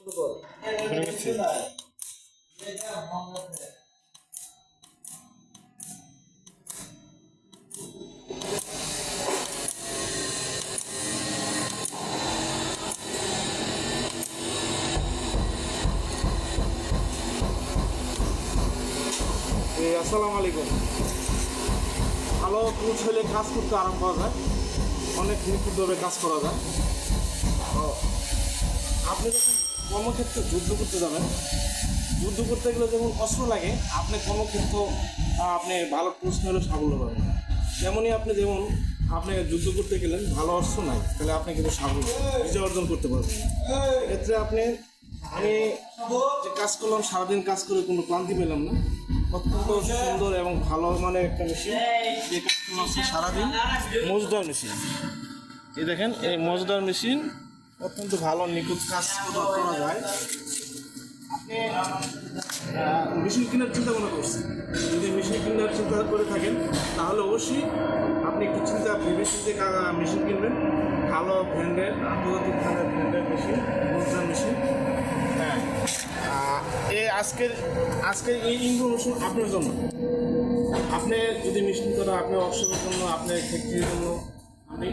শুরু করছি। আসসালামু আলাইকুম। ভালো টুলস হলে কাজ করতে আরাম পাওয়া যায়, অনেক নিখুঁতভাবে কাজ করা যায়। তো আপনি যখন কর্মক্ষেত্রে যুদ্ধ করতে যাবেন, যুদ্ধ করতে গেলে যেমন অস্ত্র লাগে, আপনি কর্মক্ষেত্র আপনি ভালো টুলস নিলে সাফল্য পাবেন। তেমনই আপনি যুদ্ধ করতে গেলেন, ভালো অস্ত্র নাই, তাহলে আপনি কিন্তু সাফল্য বিজয় অর্জন করতে পারবেন। এক্ষেত্রে আমি যে কাজ করলাম, সারাদিন কাজ করে কোনো ক্লান্তি পেলাম না। অত্যন্ত সুন্দর এবং ভালো মানের একটা মেশিন। যে কাজ করলাম সারাদিন, মজদার মেশিন। এই দেখেন, এই মজদার মেশিন অত্যন্ত ভালো নিখুঁত কাজ করা যায়। আপনি মেশিন কেনার চিন্তা ভাবনা করছেন, যদি মেশিন কেনার চিন্তা করে থাকেন তাহলে অবশ্যই আপনি একটু ভেবে চিন্তে মেশিন কিনবেন। ভালো ব্র্যান্ডের, আন্তর্জাতিক ব্র্যান্ডের মেশিন, মজদার মেশিন। হ্যাঁ, আজকের এই ইনফরমেশন আপনার জন্য। আপনি যদি মেশিন করা, আপনার ওয়ার্কশপের জন্য, আপনার ফ্যাক্টরির জন্য, আপনি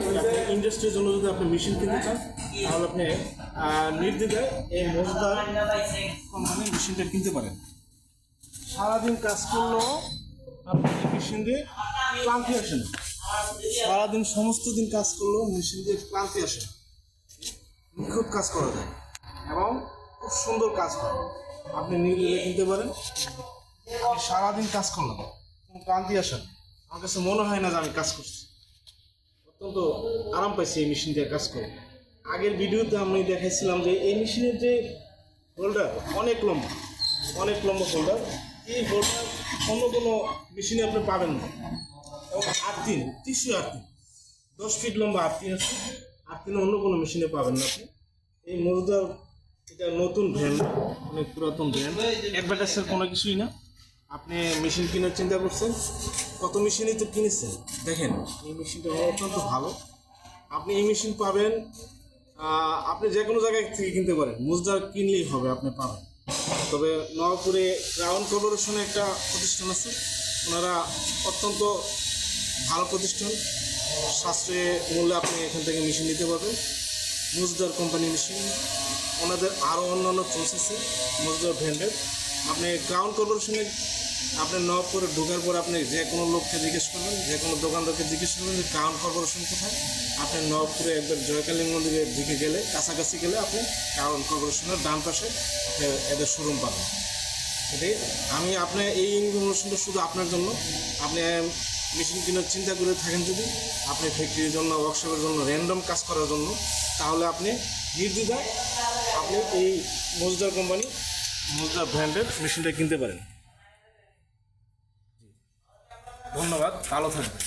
ইন্ডাস্ট্রির জন্য যদি আপনি মেশিন কিনতে চান, তাহলে আপনি নির্দ্বিধায় এই মজদার কোম্পানির মেশিনটা কিনতে পারেন। সারাদিন কাজ করলেও আপনি মেশিন দিয়ে ক্লান্তি আসে না। সারাদিন সমস্ত দিন কাজ করলেও মেশিন দিয়ে ক্লান্তি আসে না। নিখুঁত কাজ করা যায় এবং খুব সুন্দর কাজ হয়। আপনি নির্দ্বিধায় কিনতে পারেন। আমি সারাদিন কাজ করলাম, কোনো ক্লান্তি আসে না। আমার কাছে মনে হয় না যে আমি কাজ করছি। অত্যন্ত আরাম পাইছি এই মেশিন দিয়ে কাজ করে। আগের ভিডিওতে আমি দেখাইছিলাম যে এই মেশিনের যে হোল্ডার অনেক লম্বা হোল্ডার। এই হোল্ডার অন্য কোনো মেশিনে আপনি পাবেন না। এবং টিস্যু 10 ফিট লম্বা আর্থিন আছে। আর্থিনে অন্য কোনো মেশিনে পাবেন না আপনি। এই মজুদার এটা নতুন ব্র্যান্ড, অনেক পুরাতন ব্র্যান্ড, অ্যাডভার্টাইজের কোনো কিছুই না। আপনি মেশিন কেনার চিন্তা করছেন, কত মেশিনই তো কিনেছেন। দেখেন, এই মেশিনটা অত্যন্ত ভালো। আপনি এই মেশিন পাবেন, আপনি যে কোনো জায়গায় থেকে কিনতে পারেন, মজদার কিনলেই হবে, আপনি পাবেন। তবে নবাবপুরে ক্রাউন কর্পোরেশনে একটা প্রতিষ্ঠান আছে, ওনারা অত্যন্ত ভালো প্রতিষ্ঠান, সাশ্রয়ী মূল্যে আপনি এখান থেকে মেশিন নিতে পারবেন। মজদার কোম্পানি মেশিন, ওনাদের আরও অন্যান্য টুলস আছে মজদার ব্র্যান্ডের। আপনি ক্রাউন কর্পোরেশনে আপনি নবাবপুরে ঢোকার পর আপনি যে কোনো লোককে জিজ্ঞেস করবেন, যে কোনো দোকানদারকে জিজ্ঞেস করবেন যে ক্রাউন কর্পোরেশন কোথায়। আপনি নবাবপুরে একবার জয়কালী মন্দিরের দিকে গেলে, কাছাকাছি গেলে আপনি ক্রাউন কর্পোরেশনের ডান পাশে এদের শোরুম পাবেন। এটাই আপনার এই ইনফরমেশনটা শুধু আপনার জন্য। আপনি মেশিন কেনার চিন্তা করে থাকেন, যদি আপনি ফ্যাক্টরির জন্য, ওয়ার্কশপের জন্য, র্যান্ডম কাজ করার জন্য, তাহলে আপনি নির্দ্বিধায় আপনি এই মজদার কোম্পানি, মজদার ব্র্যান্ডের মেশিনটা কিনতে পারেন। ধন্যবাদ, ভালো থাকবেন।